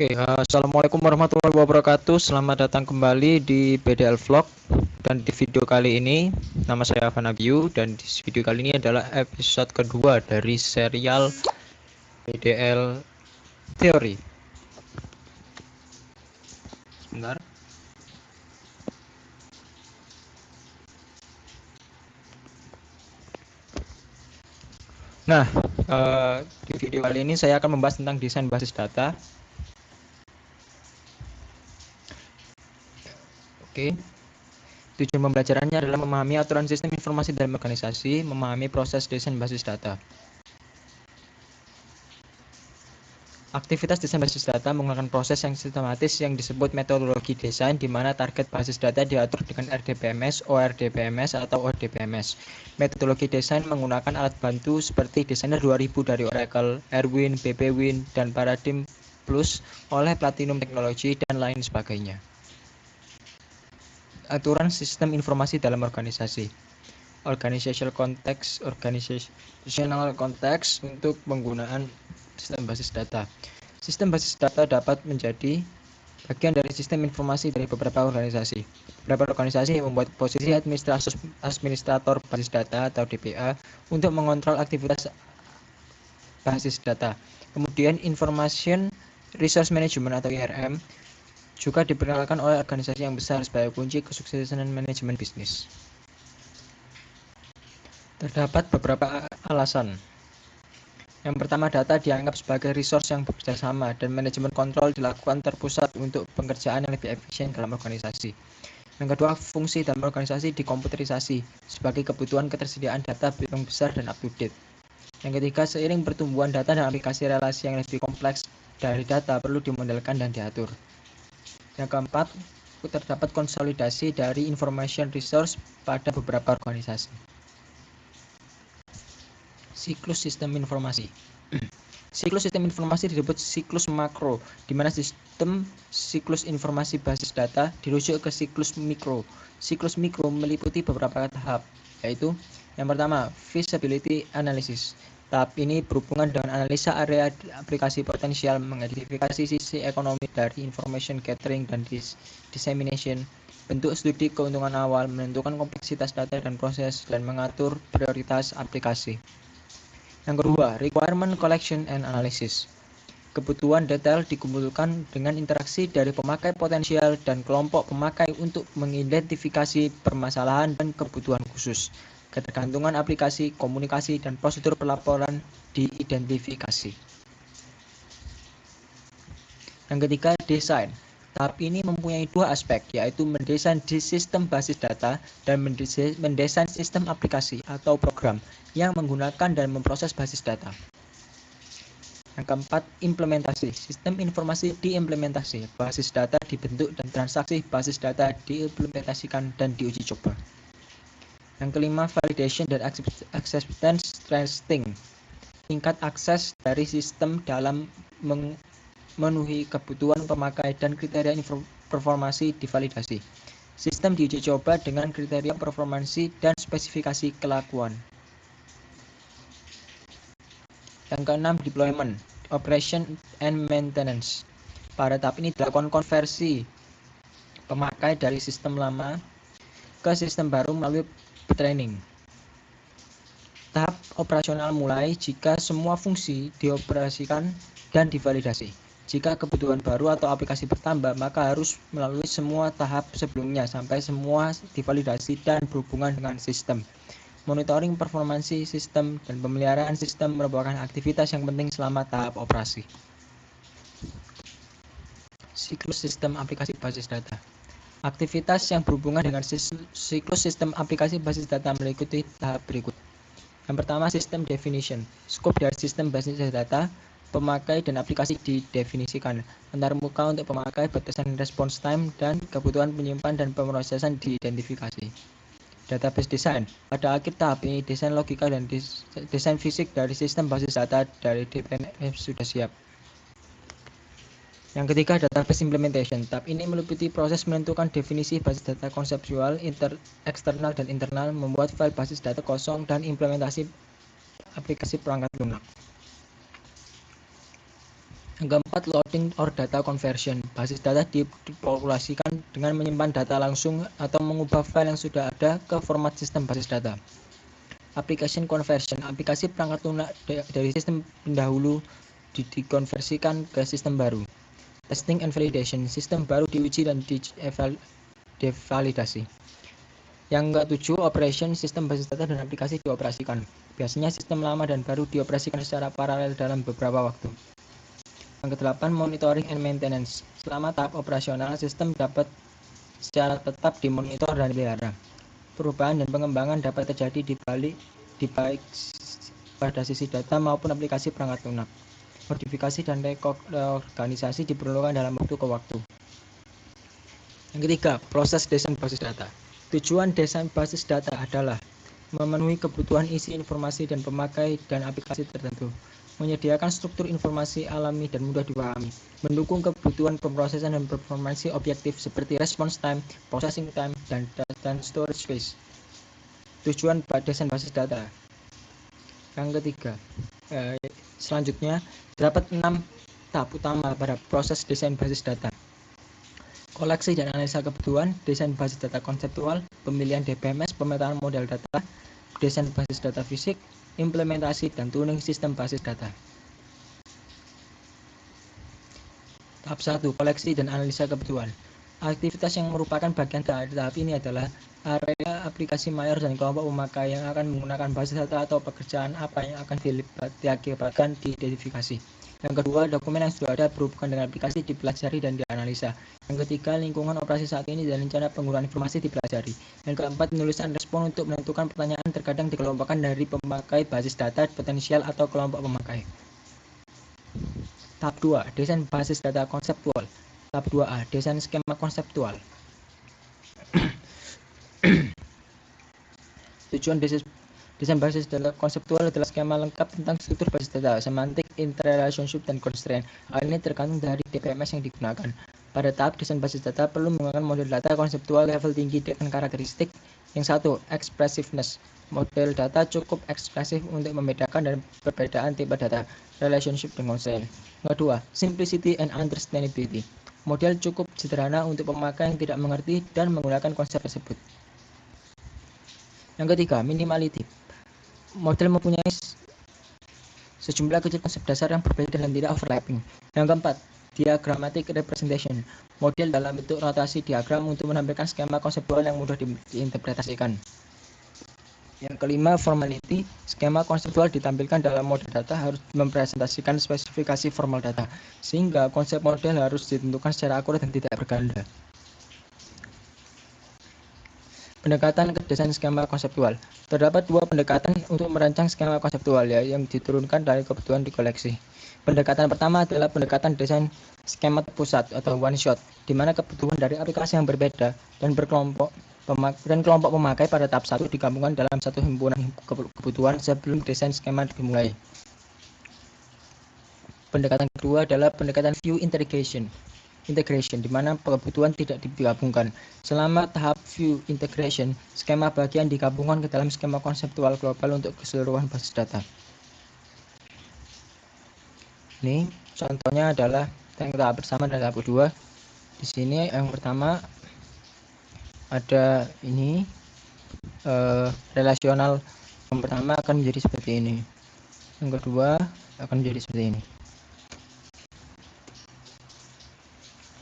Assalamualaikum warahmatullahi wabarakatuh. Selamat datang kembali di BDL Vlog. Dan di video kali ini, nama saya Afan Abiyu. Dan di video kali ini adalah episode kedua dari serial BDL Theory. Sebentar. Nah, di video kali ini saya akan membahas tentang desain basis data. Tujuan pembelajarannya adalah memahami aturan sistem informasi dalam organisasi, memahami proses desain basis data. Aktivitas desain basis data menggunakan proses yang sistematis yang disebut metodologi desain, di mana target basis data diatur dengan RDBMS, ORDBMS, atau ODBMS. Metodologi desain menggunakan alat bantu seperti Designer 2000 dari Oracle, Erwin, BPWin, dan Paradigm Plus oleh Platinum Technology, dan lain sebagainya. Aturan sistem informasi dalam organisasi. Organizational context untuk penggunaan sistem basis data. Sistem basis data dapat menjadi bagian dari sistem informasi dari beberapa organisasi. Beberapa organisasi yang membuat posisi administrator basis data atau DBA untuk mengontrol aktivitas basis data. Kemudian Information Resource Management atau IRM juga diperkenalkan oleh organisasi yang besar sebagai kunci kesuksesan manajemen bisnis. Terdapat beberapa alasan. Yang pertama, data dianggap sebagai resource yang bekerja sama dan manajemen kontrol dilakukan terpusat untuk pekerjaan yang lebih efisien dalam organisasi. Yang kedua, fungsi dalam organisasi dikomputerisasi sebagai kebutuhan ketersediaan data yang besar dan up-to-date. Yang ketiga, seiring pertumbuhan data dan aplikasi relasi yang lebih kompleks dari data perlu dimodelkan dan diatur. Yang keempat, terdapat konsolidasi dari information resource pada beberapa organisasi. Siklus sistem informasi. Siklus sistem informasi disebut siklus makro, di mana sistem siklus informasi basis data dirujuk ke siklus mikro. Siklus mikro meliputi beberapa tahap, yaitu yang pertama, feasibility analysis. Tahap ini berhubungan dengan analisa area aplikasi potensial, mengidentifikasi sisi ekonomi dari information gathering dan dissemination, bentuk studi keuntungan awal, menentukan kompleksitas data dan proses, dan mengatur prioritas aplikasi. Yang kedua, requirement collection and analysis. Kebutuhan detail dikumpulkan dengan interaksi dari pemakai potensial dan kelompok pemakai untuk mengidentifikasi permasalahan dan kebutuhan khusus. Ketergantungan aplikasi, komunikasi, dan prosedur pelaporan diidentifikasi. Yang ketiga, desain. Tahap ini mempunyai dua aspek, yaitu mendesain di sistem basis data dan mendesain sistem aplikasi atau program yang menggunakan dan memproses basis data. Yang keempat, implementasi. Sistem informasi diimplementasi. Basis data dibentuk dan transaksi basis data diimplementasikan dan diuji coba. Yang kelima, validation dan acceptance testing. Tingkat akses dari sistem dalam memenuhi kebutuhan pemakai dan kriteria performansi divalidasi. Sistem diuji coba dengan kriteria performansi dan spesifikasi kelakuan. Yang keenam, deployment, operation and maintenance. Pada tahap ini dilakukan konversi pemakai dari sistem lama ke sistem baru melalui training. Tahap operasional mulai jika semua fungsi dioperasikan dan divalidasi. Jika kebutuhan baru atau aplikasi bertambah, maka harus melalui semua tahap sebelumnya sampai semua divalidasi dan berhubungan dengan sistem. Monitoring performansi sistem dan pemeliharaan sistem merupakan aktivitas yang penting selama tahap operasi. Siklus sistem aplikasi basis data. Aktivitas yang berhubungan dengan siklus sistem aplikasi basis data meliputi tahap berikut. Yang pertama, sistem definition. Skop dari sistem basis data, pemakai dan aplikasi didefinisikan. Antarmuka untuk pemakai, batasan response time, dan kebutuhan penyimpan dan pemrosesan diidentifikasi. Database design. Pada akhir tahap ini, desain logika dan desain fisik dari sistem basis data dari DBMS sudah siap. Yang ketiga, database implementation. Tahap ini meliputi proses menentukan definisi basis data konseptual, eksternal dan internal, membuat file basis data kosong, dan implementasi aplikasi perangkat lunak. Yang keempat, loading or data conversion. Basis data dipopulasikan dengan menyimpan data langsung atau mengubah file yang sudah ada ke format sistem basis data. Application conversion. Aplikasi perangkat lunak dari sistem pendahulu dikonversikan ke sistem baru. Testing and validation. Sistem baru diuji dan divalidasi. Yang ketujuh, operation. Sistem basis data dan aplikasi dioperasikan. Biasanya sistem lama dan baru dioperasikan secara paralel dalam beberapa waktu. Yang kedelapan, monitoring and maintenance. Selama tahap operasional, sistem dapat secara tetap dimonitor dan dipelihara. Perubahan dan pengembangan dapat terjadi di baik pada sisi data maupun aplikasi perangkat lunak. Modifikasi dan reorganisasi diperlukan dalam waktu ke waktu. Yang ketiga, proses desain basis data. Tujuan desain basis data adalah memenuhi kebutuhan isi informasi dan pemakai dan aplikasi tertentu, menyediakan struktur informasi alami dan mudah dipahami, mendukung kebutuhan pemrosesan dan performansi objektif seperti response time, processing time, dan storage space. Tujuan desain basis data. Yang ketiga, selanjutnya terdapat 6 tahap utama pada proses desain basis data. Koleksi dan analisa kebutuhan, desain basis data konseptual, pemilihan DBMS, pemetaan model data, desain basis data fisik, implementasi dan tuning sistem basis data. Tahap 1, koleksi dan analisa kebutuhan. Aktivitas yang merupakan bagian dari tahap ini adalah area aplikasi mayor dan kelompok pemakai yang akan menggunakan basis data atau pekerjaan apa yang akan diakibatkan diidentifikasi. Yang kedua, dokumen yang sudah ada berhubungan dengan aplikasi dipelajari dan dianalisa. Yang ketiga, lingkungan operasi saat ini dan rencana penggunaan informasi dipelajari. Yang keempat, penulisan respon untuk menentukan pertanyaan terkadang dikelompokkan dari pemakai basis data potensial atau kelompok pemakai. Tahap 2, desain basis data konseptual. Tahap 2A, desain skema konseptual. Tujuan desain basis data konseptual adalah skema lengkap tentang struktur basis data, semantik, interrelationship, dan constraint. Hal ini tergantung dari DBMS yang digunakan. Pada tahap desain basis data perlu menggunakan model data konseptual level tinggi dengan karakteristik. Yang satu, expressiveness. Model data cukup ekspresif untuk membedakan dan perbedaan tipe data, relationship, dan constraint. Yang kedua, simplicity and understandability. Model cukup sederhana untuk pemakai yang tidak mengerti dan menggunakan konsep tersebut. Yang ketiga, minimality. Model mempunyai sejumlah kecil konsep dasar yang berbeda dan tidak overlapping. Yang keempat, diagrammatic representation. Model dalam bentuk rotasi diagram untuk menampilkan skema konseptual yang mudah diinterpretasikan. Yang kelima, formality. Skema konseptual ditampilkan dalam model data harus mempresentasikan spesifikasi formal data, sehingga konsep model harus ditentukan secara akurat dan tidak berganda. Pendekatan ke desain skema konseptual. Terdapat dua pendekatan untuk merancang skema konseptual yang diturunkan dari kebutuhan di koleksi. Pendekatan pertama adalah pendekatan desain skema terpusat atau one shot, di mana kebutuhan dari aplikasi yang berbeda dan kelompok pemakai pada tahap 1 digabungkan dalam satu himpunan kebutuhan sebelum desain skema dimulai. Pendekatan kedua adalah pendekatan view integration, di mana kebutuhan tidak digabungkan. Selama tahap view integration, skema bagian digabungkan ke dalam skema konseptual global untuk keseluruhan basis data. Ini contohnya adalah yang tahap pertama dan tahap kedua. Di sini yang pertama ada ini relasional. Yang pertama akan menjadi seperti ini, yang kedua akan menjadi seperti ini.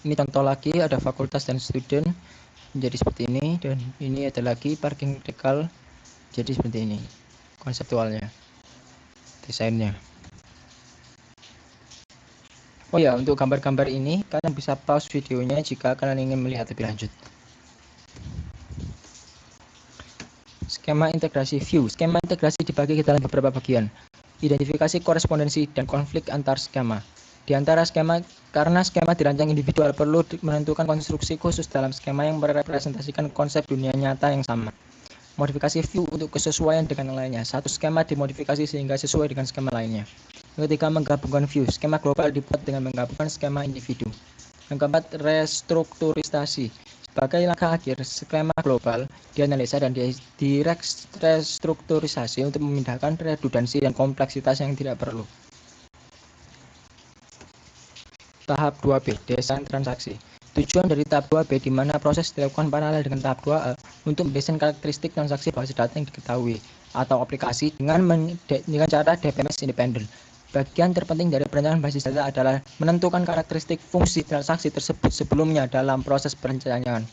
Ini contoh lagi, ada fakultas dan student menjadi seperti ini, dan ini ada lagi parking vertikal jadi seperti ini konseptualnya, desainnya. Oh ya, untuk gambar-gambar ini kalian bisa pause videonya jika kalian ingin melihat lebih lanjut. Skema integrasi view. Skema integrasi dibagi ke dalam beberapa bagian. Identifikasi korespondensi dan konflik antar skema. Di antara skema, karena skema dirancang individual, perlu menentukan konstruksi khusus dalam skema yang merepresentasikan konsep dunia nyata yang sama. Modifikasi view untuk kesesuaian dengan yang lainnya. Satu skema dimodifikasi sehingga sesuai dengan skema lainnya. Yang ketiga, menggabungkan view. Skema global dibuat dengan menggabungkan skema individu. Yang keempat, restrukturisasi. Sebagai langkah akhir, skema global dianalisa dan direstrukturisasi untuk memindahkan redundansi dan kompleksitas yang tidak perlu. Tahap 2B, desain transaksi. Tujuan dari tahap 2B di mana proses dilakukan paralel dengan tahap 2A untuk mendesain karakteristik transaksi basis data yang diketahui atau aplikasi dengan cara DBMS independen. Bagian terpenting dari perencanaan basis data adalah menentukan karakteristik fungsi transaksi tersebut sebelumnya dalam proses perancangan.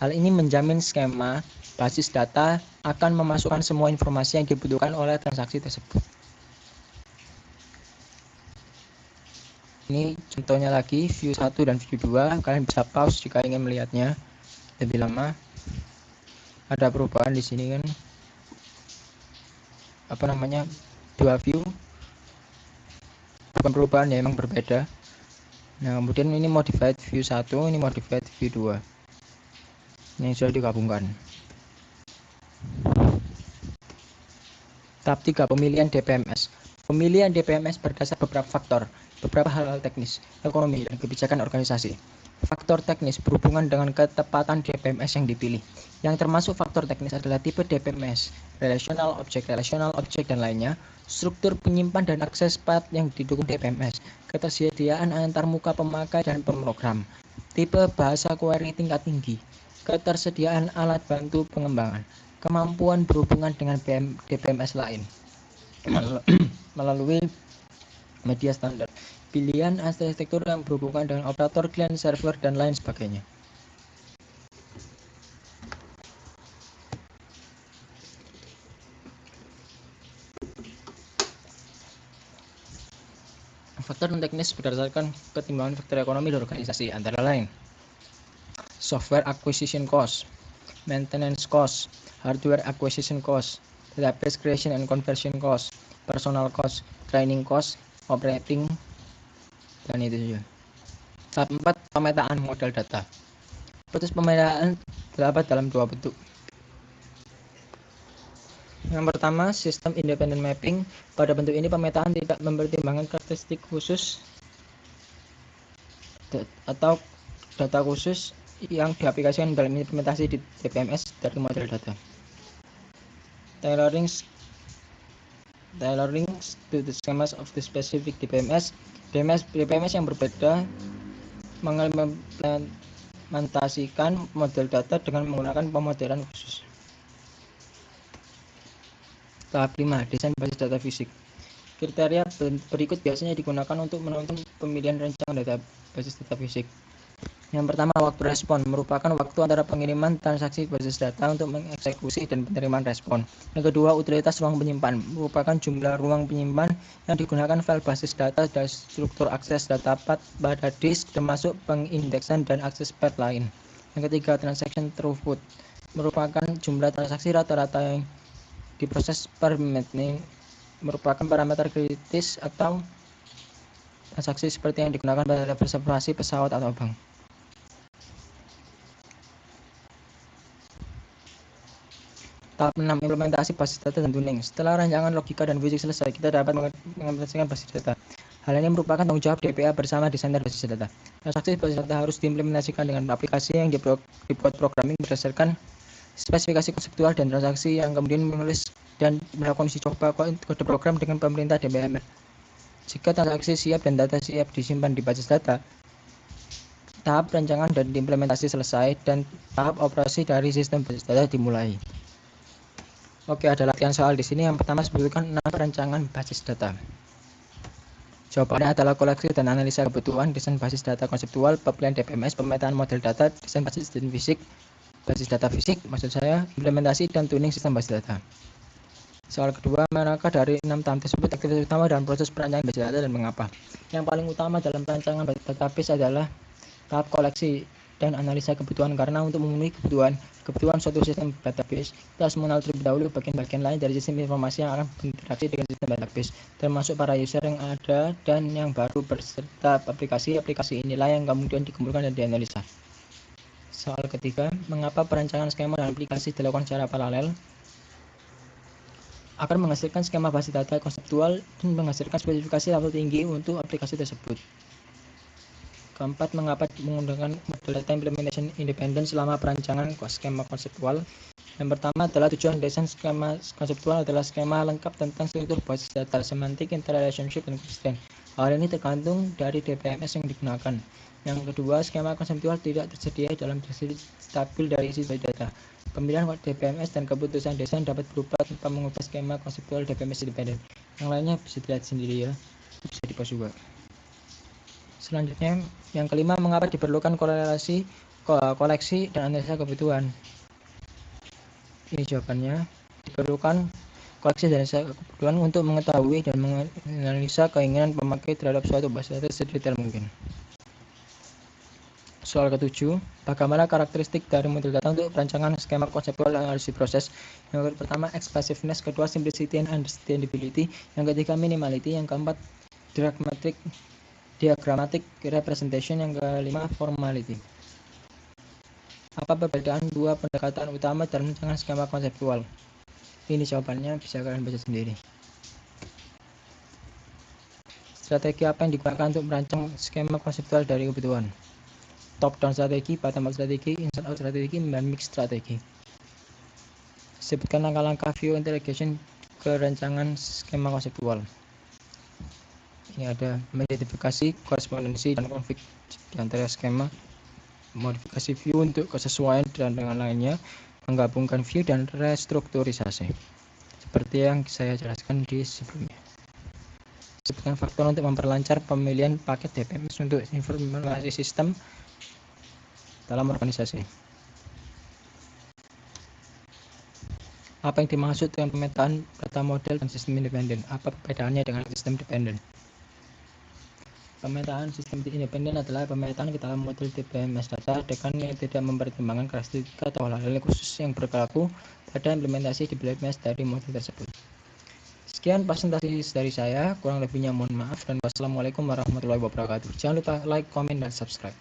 Hal ini menjamin skema basis data akan memasukkan semua informasi yang dibutuhkan oleh transaksi tersebut. Ini contohnya lagi, view 1 dan view 2. Kalian bisa pause jika ingin melihatnya lebih lama. Ada perubahan di sini kan, dua view, bukan perubahan ya, memang berbeda. Nah, kemudian ini modified view 1, ini modified view 2 yang sudah digabungkan. Tahap 3, pemilihan DBMS. Pemilihan DBMS berdasar beberapa faktor, beberapa hal teknis, ekonomi, dan kebijakan organisasi. Faktor teknis berhubungan dengan ketepatan DBMS yang dipilih. Yang termasuk faktor teknis adalah tipe DBMS, relational object, dan lainnya, struktur penyimpan dan akses path yang didukung DBMS, ketersediaan antarmuka pemakai dan pemrogram, tipe bahasa query tingkat tinggi, ketersediaan alat bantu pengembangan, kemampuan berhubungan dengan DBMS lain melalui media standar, pilihan arsitektur yang berhubungan dengan operator client server dan lain sebagainya. Faktor teknis berdasarkan pertimbangan faktor ekonomi dan organisasi, antara lain software acquisition cost, maintenance cost, hardware acquisition cost, database creation and conversion cost, personal cost, training cost, operating, dan itu saja. Tahap 4, pemetaan model data. Proses pemetaan terdapat dalam dua bentuk. Yang pertama, sistem independent mapping. Pada bentuk ini pemetaan tidak mempertimbangkan karakteristik khusus atau data khusus yang diaplikasikan dalam implementasi di DBMS dari model data. Tailoring to the schemas of the specific DBMS. DBMS yang berbeda mengimplementasikan model data dengan menggunakan pemodelan khusus. Tahap 5, desain basis data fisik. Kriteria berikut biasanya digunakan untuk menentukan pemilihan rancangan data basis data fisik. Yang pertama, waktu respon merupakan waktu antara pengiriman transaksi basis data untuk mengeksekusi dan penerimaan respon. Yang kedua, utilitas ruang penyimpan merupakan jumlah ruang penyimpan yang digunakan file basis data dan struktur akses data path pada disk termasuk pengindeksan dan akses path lain. Yang ketiga, transaction throughput merupakan jumlah transaksi rata-rata yang diproses per menit, merupakan parameter kritis atau transaksi seperti yang digunakan pada reservasi pesawat atau bank. Tahap 6, implementasi basis data dan tuning. Setelah rancangan logika dan fisik selesai, kita dapat mengimplementasikan basis data. Hal ini merupakan tanggung jawab DPA bersama desainer basis data. Transaksi basis data harus diimplementasikan dengan aplikasi yang dibuat programming berdasarkan spesifikasi konseptual dan transaksi yang kemudian menulis dan melakukan uji coba kode program dengan pemerintah DBMS. Jika transaksi siap dan data siap disimpan di basis data, tahap rancangan dan implementasi selesai dan tahap operasi dari sistem basis data dimulai. Oke, ada latihan soal di sini. Yang pertama, sebutkan 6 rancangan basis data. Jawabannya adalah koleksi dan analisa kebutuhan, desain basis data konseptual, pemilihan DBMS, pemetaan model data, desain basis data fisik, maksud saya, implementasi dan tuning sistem basis data. Soal kedua, manakah dari 6 tahap tersebut aktivitas utama dalam proses perancangan basis data dan mengapa? Yang paling utama dalam perancangan database adalah tahap koleksi dan analisa kebutuhan, karena untuk memenuhi kebutuhan suatu sistem database, kita harus mengenal terlebih dahulu bagian-bagian lain dari sistem informasi yang akan berinteraksi dengan sistem database, termasuk para user yang ada dan yang baru beserta aplikasi inilah yang kemudian dikumpulkan dan dianalisa. Soal ketiga, mengapa perancangan skema dan aplikasi dilakukan secara paralel? Akan menghasilkan skema basis data konseptual dan menghasilkan spesifikasi level tinggi untuk aplikasi tersebut. Keempat, mengapa menggunakan model data implementation independen selama perancangan skema konseptual? Yang pertama adalah tujuan desain skema konseptual adalah skema lengkap tentang struktur basis data, semantik, interrelationship, dan konsisten. Hal ini tergantung dari DBMS yang digunakan. Yang kedua, skema konseptual tidak tersedia dalam deskripsi stabil dari isi data. Pemilihan DBMS dan keputusan desain dapat berubah tanpa mengubah skema konseptual DBMS independen. Yang lainnya bisa dilihat sendiri ya, bisa di-pause juga. Selanjutnya, yang kelima, mengapa diperlukan koleksi dan analisa kebutuhan? Ini jawabannya, diperlukan koleksi dan analisa kebutuhan untuk mengetahui dan menganalisa keinginan pemakai terhadap suatu base data sedetail mungkin. Soal ke-7, bagaimana karakteristik dari model data untuk perancangan skema konseptual dan analisis proses? Yang pertama, expressiveness, kedua, simplicity and understandability, yang ketiga, minimality, yang keempat, diagrammatic representation, yang kelima, formality. Apa perbedaan dua pendekatan utama dalam perancangan skema konseptual? Ini jawabannya, bisa kalian baca sendiri. Strategi apa yang digunakan untuk merancang skema konseptual dari kebutuhan? Top down strategi, bottom up strategi, inside out strategi, dan mix strategi. Sebutkan langkah-langkah view integration ke rancangan skema konseptual. Ini ada mengidentifikasi korespondensi dan konflik di antara skema, modifikasi view untuk kesesuaian dan dengan lainnya, menggabungkan view dan restrukturisasi. Seperti yang saya jelaskan di sebelumnya. Sebutkan faktor untuk memperlancar pemilihan paket DBMS untuk informasi sistem dalam organisasi. Apa yang dimaksud dengan pemetaan data model dan sistem independen? Apa perbedaannya dengan sistem dependen? Pemetaan sistem independen adalah pemetaan ke dalam model DBMS data dengan yang tidak mempertimbangkan karakteristik atau hal-hal khusus yang berlaku pada implementasi DBMS dari model tersebut. Sekian presentasi dari saya, kurang lebihnya mohon maaf, dan wassalamualaikum warahmatullahi wabarakatuh. Jangan lupa like, komen, dan subscribe.